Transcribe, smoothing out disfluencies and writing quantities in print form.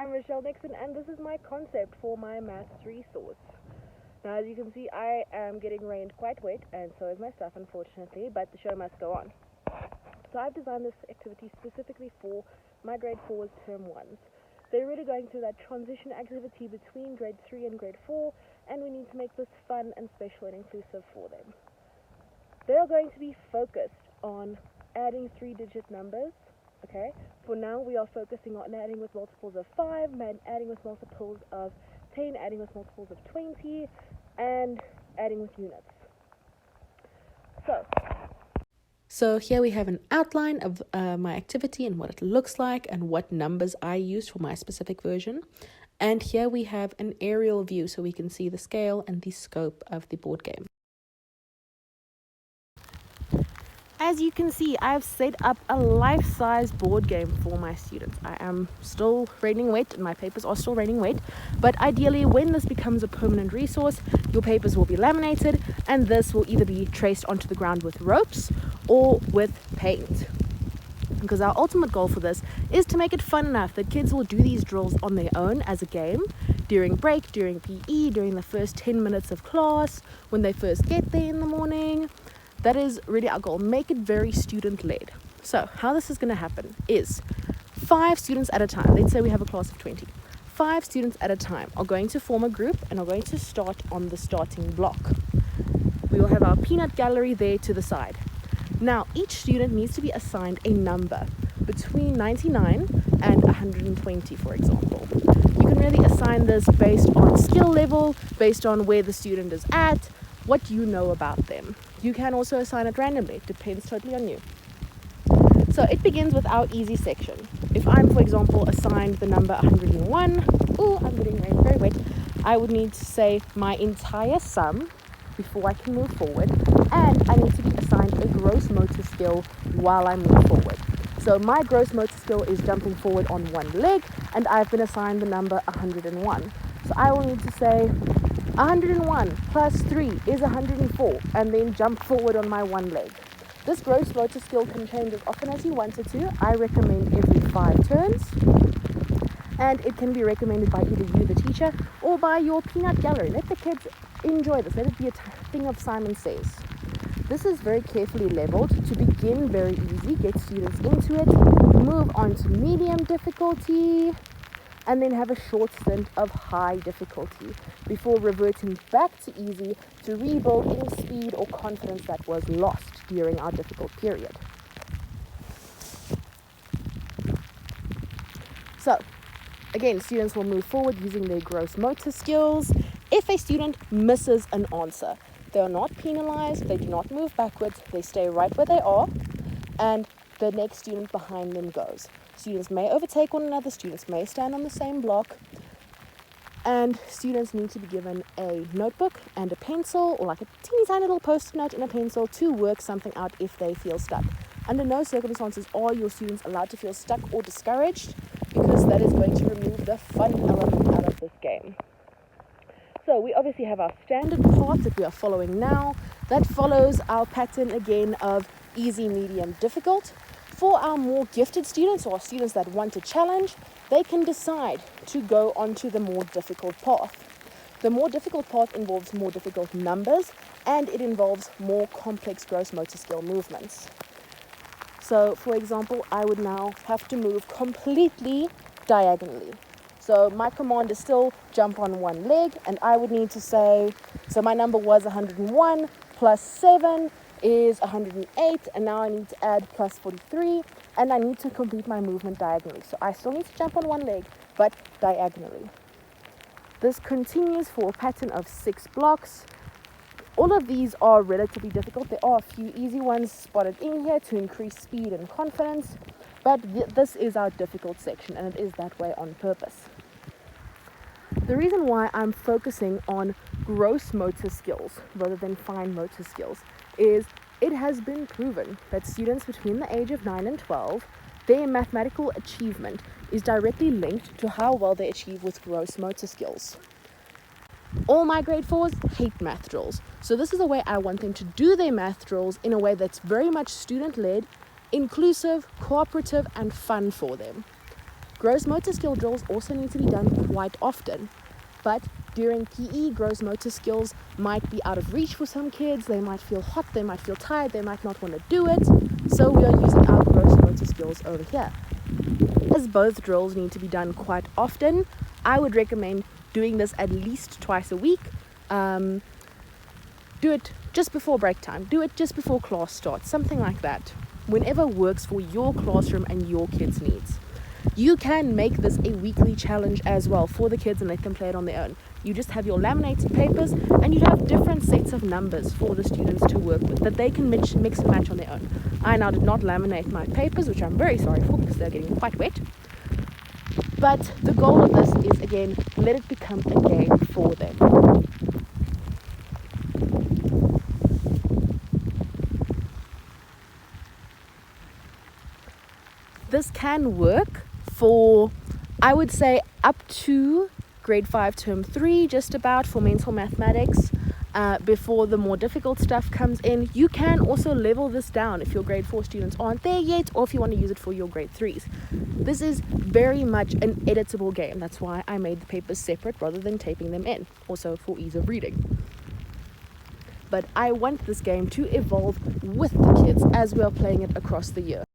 I'm Rochelle Nixon, and this is my concept for my maths resource. Now, as you can see, I am getting rained quite wet, and so is my stuff, unfortunately, but the show must go on. So I've designed this activity specifically for my grade 4's term 1s. They're really going through that transition activity between grade 3 and grade 4, and we need to make this fun and special and inclusive for them. They are going to be focused on adding 3-digit numbers. Okay, for now we are focusing on adding with multiples of 5, adding with multiples of 10, adding with multiples of 20, and adding with units. So here we have an outline of my activity and what it looks like and what numbers I used for my specific version. And here we have an aerial view so we can see the scale and the scope of the board game. As you can see, I've set up a life-size board game for my students. I am still raining wet and my papers are still raining wet, but ideally when this becomes a permanent resource, your papers will be laminated and this will either be traced onto the ground with ropes or with paint. Because our ultimate goal for this is to make it fun enough that kids will do these drills on their own as a game, during break, during PE, during the first 10 minutes of class, when they first get there in the morning. That is really our goal. Make it very student-led. So how this is going to happen is 5 students at a time. Let's say we have a class of 20. 5 students at a time are going to form a group and are going to start on the starting block. We will have our peanut gallery there to the side. Now, each student needs to be assigned a number between 99 and 120, for example. You can really assign this based on skill level, based on where the student is at, what you know about them. You can also assign it randomly. It depends totally on you. So it begins with our easy section. If I'm, for example, assigned the number 101, I'm getting very wet, I would need to say my entire sum before I can move forward, and I need to be assigned a gross motor skill while I move forward. So my gross motor skill is jumping forward on one leg, and I've been assigned the number 101. So I will need to say 101 plus 3 is 104, and then jump forward on my one leg. This gross motor skill can change as often as you want it to. I recommend every 5 turns, and it can be recommended by either you, the teacher, or by your peanut gallery. Let the kids enjoy this. Let it be a thing of Simon Says. This is very carefully leveled to begin very easy, get students into it, move on to medium difficulty, and then have a short stint of high difficulty before reverting back to easy to rebuild any speed or confidence that was lost during our difficult period. So, again, students will move forward using their gross motor skills. If a student misses an answer, they are not penalized, they do not move backwards, they stay right where they are, and the next student behind them goes. Students may overtake one another, students may stand on the same block, and students need to be given a notebook and a pencil, or like a teeny tiny little post-it note and a pencil to work something out if they feel stuck. Under no circumstances are your students allowed to feel stuck or discouraged, because that is going to remove the fun element out of this game. So we obviously have our standard part that we are following now. That follows our pattern again of easy, medium, difficult. For our more gifted students or students that want a challenge, they can decide to go onto the more difficult path. The more difficult path involves more difficult numbers, and it involves more complex gross motor skill movements. So, for example, I would now have to move completely diagonally. So my command is still jump on one leg, and I would need to say, so my number was 101 plus 7 is 108, and now I need to add plus 43, and I need to complete my movement diagonally. So I still need to jump on one leg, but diagonally. This continues for a pattern of 6 blocks. All of these are relatively difficult. There are a few easy ones spotted in here to increase speed and confidence, but this is our difficult section, and it is that way on purpose. The reason why I'm focusing on gross motor skills rather than fine motor skills is it has been proven that students between the age of 9 and 12, their mathematical achievement is directly linked to how well they achieve with gross motor skills. All my grade 4s hate math drills, so this is the way I want them to do their math drills in a way that's very much student-led, inclusive, cooperative, and fun for them. Gross motor skill drills also need to be done quite often, but during PE, gross motor skills might be out of reach for some kids. They might feel hot, they might feel tired, they might not want to do it. So we are using our gross motor skills over here. As both drills need to be done quite often, I would recommend doing this at least twice a week. Do it just before break time, do it just before class starts, something like that. Whenever works for your classroom and your kids' needs. You can make this a weekly challenge as well for the kids and let them play it on their own. You just have your laminated papers and you have different sets of numbers for the students to work with that they can mix and match on their own. I now did not laminate my papers, which I'm very sorry for because they're getting quite wet. But the goal of this is, again, let it become a game for them. This can work for, I would say, up to grade 5 term 3, just about, for mental mathematics. Before the more difficult stuff comes in, you can also level this down if your grade 4 students aren't there yet, or if you want to use it for your grade 3s. This is very much an editable game. That's why I made the papers separate rather than taping them in, also for ease of reading. But I want this game to evolve with the kids as we are playing it across the year.